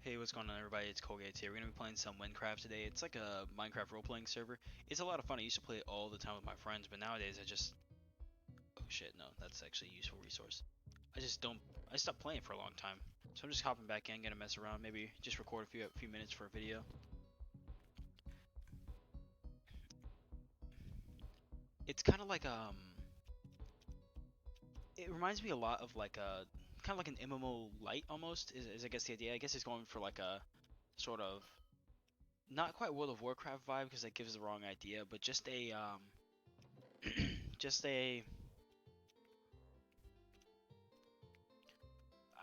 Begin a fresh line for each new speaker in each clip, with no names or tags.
Hey, what's going on, everybody? It's Colgate here. We're gonna be playing some Wynncraft today. It's like a Minecraft role-playing server. It's a lot of fun. I used to play it all the time with my friends, but nowadays I just... Oh shit, no, that's actually a useful resource. I just don't... I stopped playing for a long time. So I'm just hopping back in, gonna mess around, maybe just record a few minutes for a video. It's kind of like, it reminds me a lot of like a... Kind of like an MMO light, almost, is I guess the idea. I guess it's going for like a sort of... Not quite World of Warcraft vibe, because that gives the wrong idea, but just a, just a...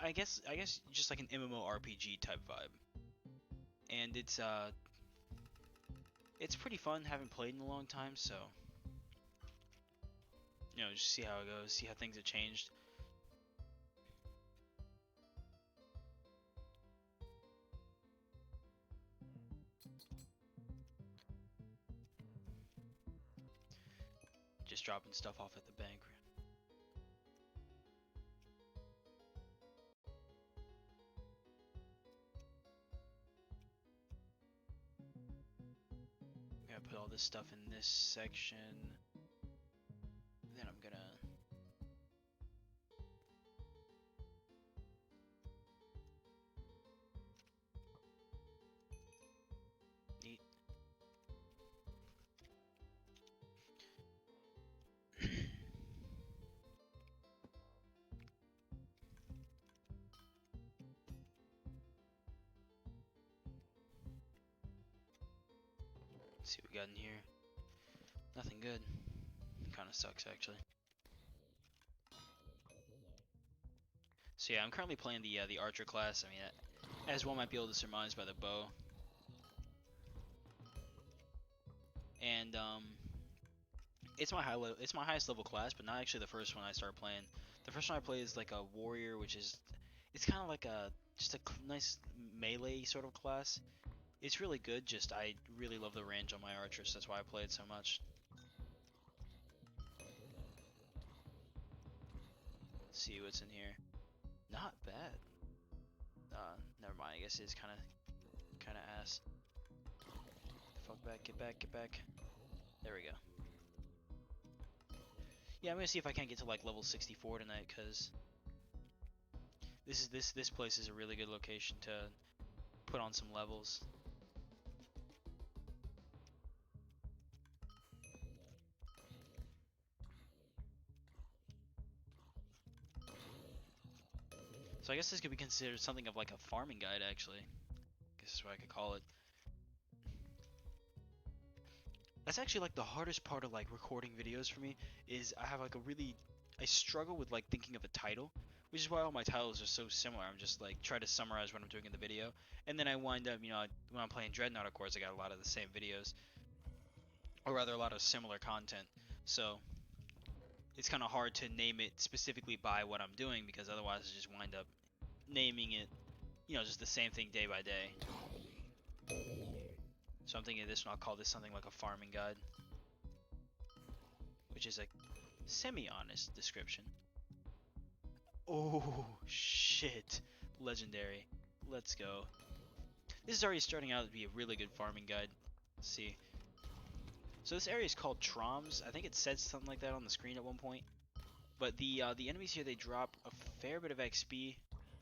I guess just like an MMORPG type vibe. And it's pretty fun. Haven't played in a long time, so just see how it goes, see how things have changed. Just dropping stuff off at the bank. I'm gonna put all this stuff in this section. Then I'm gonna neat. Let's see what we got in here. Nothing good. Kind of sucks, actually. So yeah, I'm currently playing the archer class. I mean, as one might be able to surmise by the bow. And it's my it's my highest level class, but not actually the first one I start playing. The first one I play is like a warrior, which is it's kind of like a just a nice melee sort of class. It's really good. Just I really love the range on my archer, so that's why I play it so much. Let's see what's in here. Not bad. Never mind. I guess it's kind of ass. Fuck back, get back, get back. There we go. Yeah, I'm gonna see if I can't get to like level 64 tonight, cause this place is a really good location to put on some levels. So I guess this could be considered something of like a farming guide, actually. I guess that's what I could call it. That's actually like the hardest part of like recording videos for me is I have like I struggle with like thinking of a title, which is why all my titles are so similar. I'm just like try to summarize what I'm doing in the video, and then I wind up, when I'm playing Dreadnought, of course, I got a lot of the same videos, or rather a lot of similar content. So it's kind of hard to name it specifically by what I'm doing because otherwise I just wind up naming it, just the same thing day by day. So I'm thinking of this one, I'll call this something like a farming guide, which is a semi-honest description. Oh, shit. Legendary. Let's go. This is already starting out to be a really good farming guide. Let's see. So this area is called Troms. I think it said something like that on the screen at one point. But the enemies here, they drop a fair bit of XP,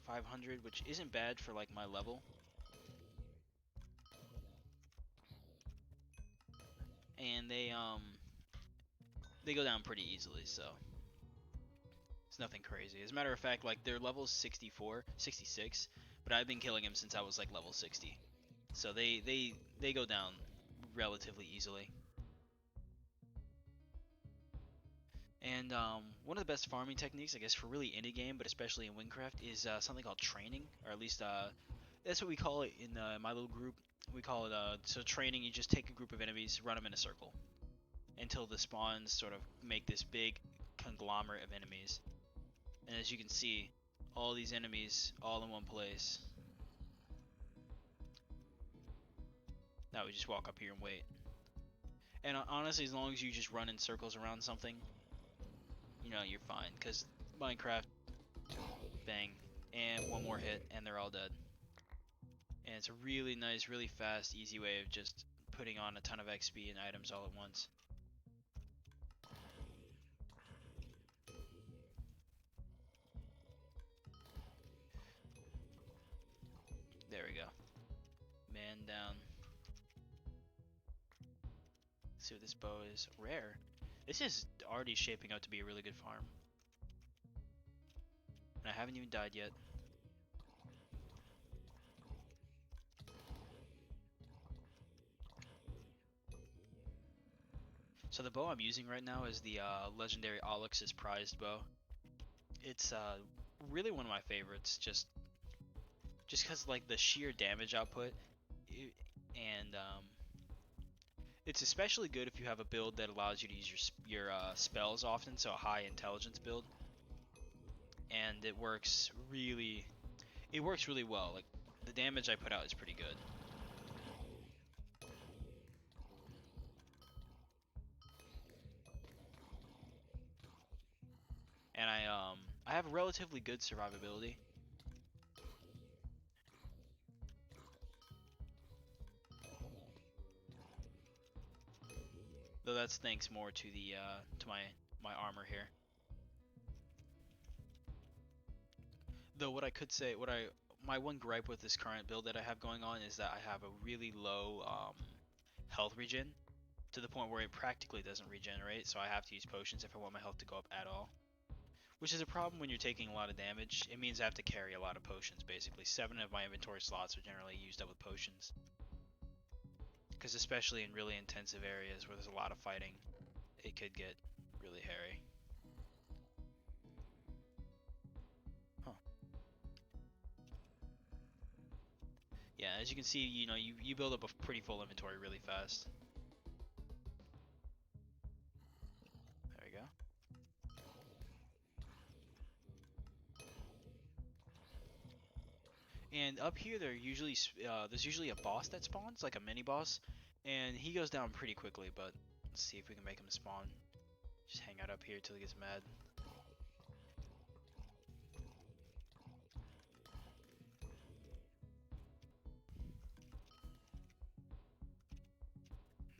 500, which isn't bad for like my level. And they go down pretty easily, so it's nothing crazy. As a matter of fact, like their level's 64, 66, but I've been killing them since I was like level 60. So they go down relatively easily. And one of the best farming techniques, I guess, for really any game, but especially in Wynncraft, is something called training, or at least that's what we call it in my little group. We call it so training. You just take a group of enemies, run them in a circle, until the spawns sort of make this big conglomerate of enemies. And as you can see, all these enemies all in one place. Now we just walk up here and wait. And honestly, as long as you just run in circles around something, you're fine. Because Minecraft, bang, and one more hit, and they're all dead. And it's a really nice, really fast, easy way of just putting on a ton of XP and items all at once. There we go. Man down. Let's see what this bow is. Rare. This is already shaping out to be a really good farm. And I haven't even died yet. So the bow I'm using right now is the legendary Alex's prized bow. It's really one of my favorites, just because like the sheer damage output, and it's especially good if you have a build that allows you to use your spells often, so a high intelligence build, and it works really well. Like the damage I put out is pretty good. And I have relatively good survivability. Though that's thanks more to the to my armor here. Though what I could say, my one gripe with this current build that I have going on is that I have a really low health regen, to the point where it practically doesn't regenerate, so I have to use potions if I want my health to go up at all. Which is a problem when you're taking a lot of damage. It means I have to carry a lot of potions, basically. 7 of my inventory slots are generally used up with potions. Because especially in really intensive areas where there's a lot of fighting, it could get really hairy. Huh. Yeah, as you can see, you build up a pretty full inventory really fast. There we go. And up here, there's usually a boss that spawns, like a mini boss, and he goes down pretty quickly. But let's see if we can make him spawn. Just hang out up here till he gets mad.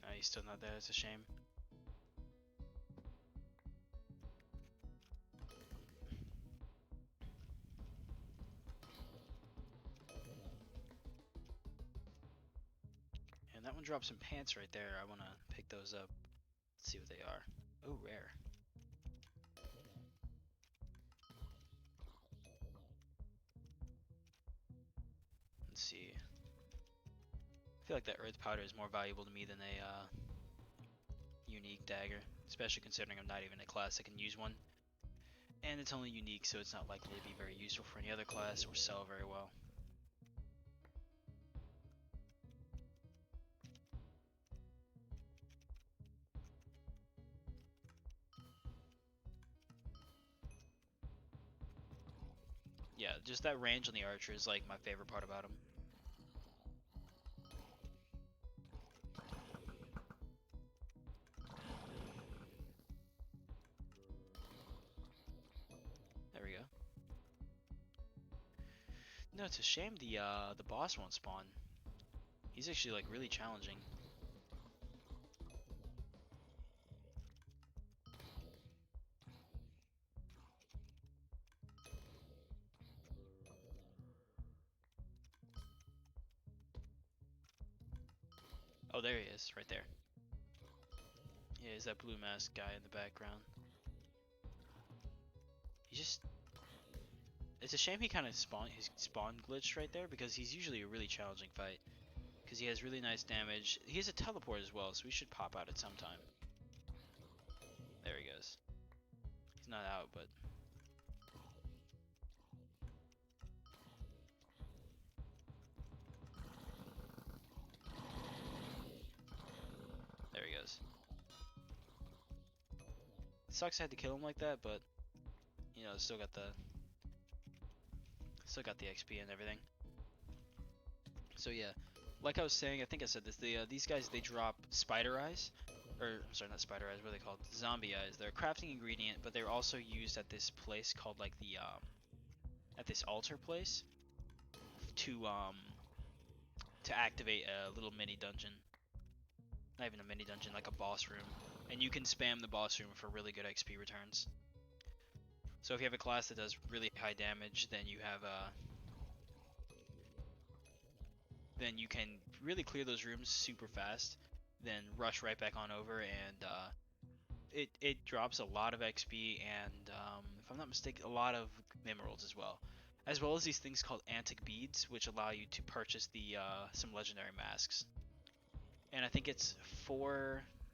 No, he's still not there. It's a shame. And that one drops some pants right there. I want to pick those up. Let's see what they are. Oh, rare. Let's see. I feel like that earth powder is more valuable to me than a unique dagger, especially considering I'm not even a class that can use one. And it's only unique, so it's not likely to be very useful for any other class or sell very well. Yeah, just that range on the archer is like my favorite part about him. There we go. No, it's a shame the boss won't spawn. He's actually like really challenging. Oh, there he is, right there. Yeah, he's that blue mask guy in the background. He just... It's a shame he kind of his spawn glitched right there, because he's usually a really challenging fight. Because he has really nice damage. He has a teleport as well, so we should pop out at some time. There he goes. He's not out, but... There he goes. It sucks I had to kill him like that, but... You know, still got the XP and everything. So yeah, like I was saying, I think I said this. These guys, they drop spider eyes, or I'm sorry, not spider eyes. What are they called? Zombie eyes. They're a crafting ingredient, but they're also used at this place called like the at this altar place to to activate a little mini dungeon. Not even a mini dungeon, like a boss room. And you can spam the boss room for really good XP returns. So if you have a class that does really high damage, then you can really clear those rooms super fast, then rush right back on over, and it drops a lot of XP and, if I'm not mistaken, a lot of emeralds as well as these things called antic beads, which allow you to purchase the some legendary masks. And I think it's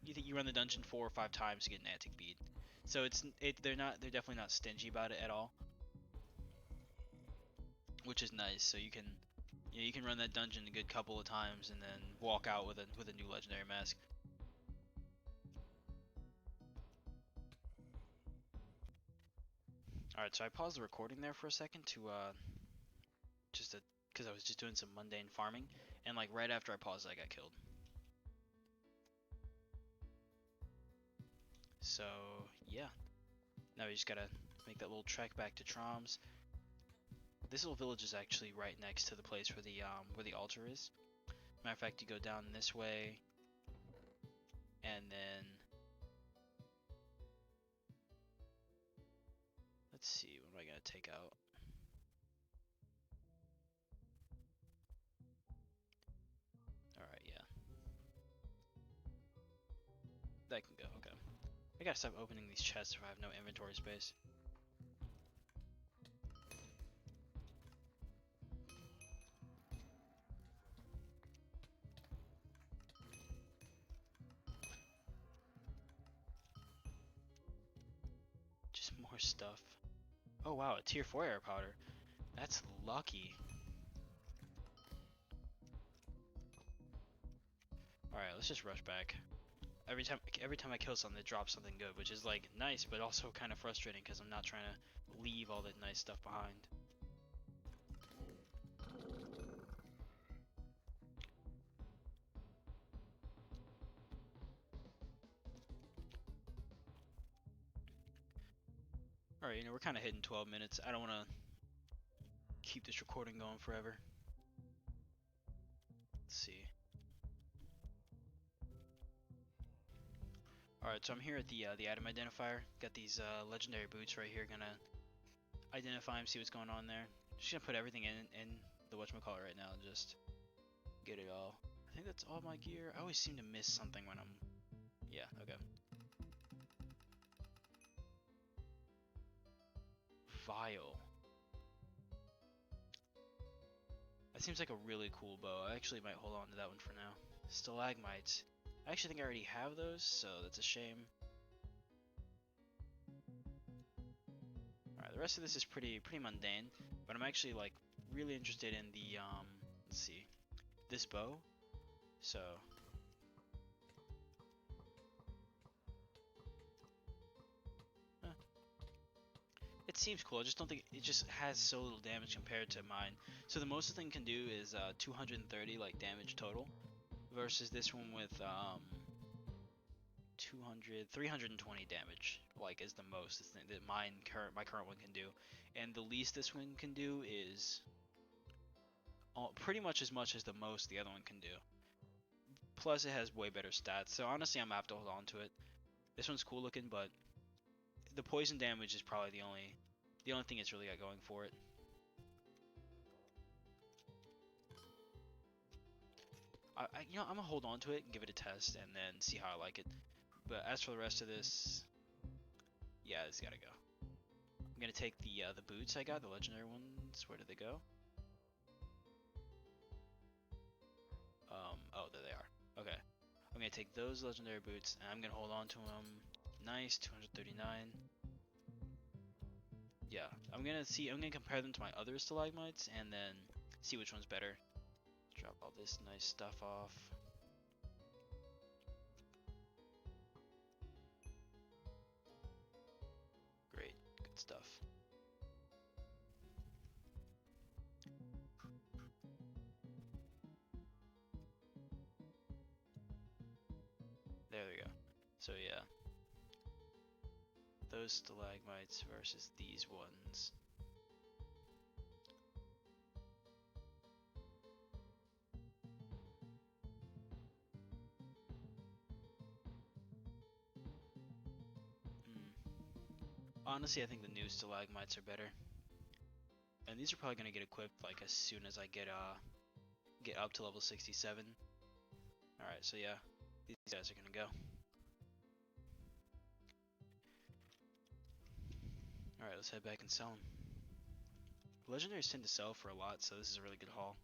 you run the dungeon 4 or 5 times to get an antic bead. So they're definitely not stingy about it at all, which is nice. So you can run that dungeon a good couple of times and then walk out with a new legendary mask. All right, so I paused the recording there for a second to because I was just doing some mundane farming, and like right after I paused, I got killed. So yeah, now we just gotta make that little trek back to Troms. This little village is actually right next to the place where the altar is. Matter of fact, you go down this way, and then let's see, what am I gonna take out? All right, yeah, that can go. Okay, I gotta stop opening these chests if I have no inventory space. Just more stuff. Oh wow, a tier 4 air powder. That's lucky. Alright, let's just rush back. Every time I kill something, it drops something good, which is like nice, but also kind of frustrating because I'm not trying to leave all that nice stuff behind. Alright, we're kind of hitting 12 minutes. I don't want to keep this recording going forever. Let's see. Alright, so I'm here at the item identifier. Got these legendary boots right here. Gonna identify them, see what's going on there. Just gonna put everything in the whatchamacallit right now and just get it all. I think that's all my gear. I always seem to miss something when I'm... Yeah, okay. Vial. That seems like a really cool bow. I actually might hold on to that one for now. Stalagmites. I actually think I already have those, so that's a shame. Alright, the rest of this is pretty mundane, but I'm actually like really interested in the let's see, this bow. So it seems cool. I just don't think it just has so little damage compared to mine. So the most the thing can do is 230 like damage total, versus this one with 320 damage, like, is the most that my current one can do, and the least this one can do is pretty much as much as the most the other one can do. Plus, it has way better stats. So honestly, I'm gonna have to hold on to it. This one's cool looking, but the poison damage is probably the only thing it's really got going for it. I'm gonna hold on to it and give it a test and then see how I like it. But as for the rest of this, yeah, it's gotta go. I'm gonna take the boots I got, the legendary ones. Where did they go? Oh, there they are. Okay, I'm gonna take those legendary boots and I'm gonna hold on to them. Nice, 239. Yeah, I'm gonna compare them to my other stalagmites and then see which one's better. Drop all this nice stuff off. Great, good stuff. There we go. So yeah, those stalagmites versus these ones. Honestly, I think the new stalagmites are better. And these are probably gonna get equipped like as soon as I get up to level 67. Alright, so yeah, these guys are gonna go. Alright, let's head back and sell them. Legendaries tend to sell for a lot, so this is a really good haul.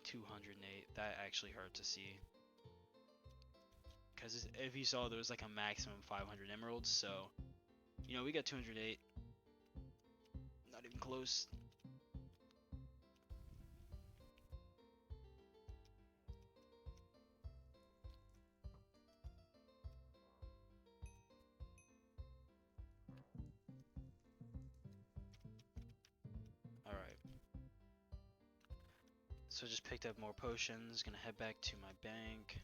208, that actually hurt to see. Because if you saw, there was like a maximum 500 emeralds, so, you know, we got 208. Not even close. Alright. So I just picked up more potions, gonna head back to my bank.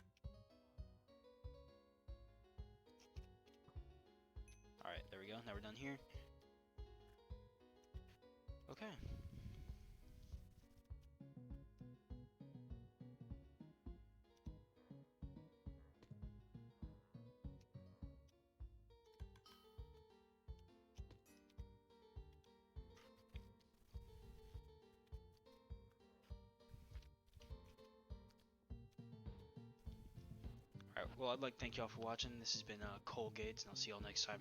Alright, there we go, now we're done here. Okay. Alright, well, I'd like to thank y'all for watching. This has been Colgates, and I'll see y'all next time.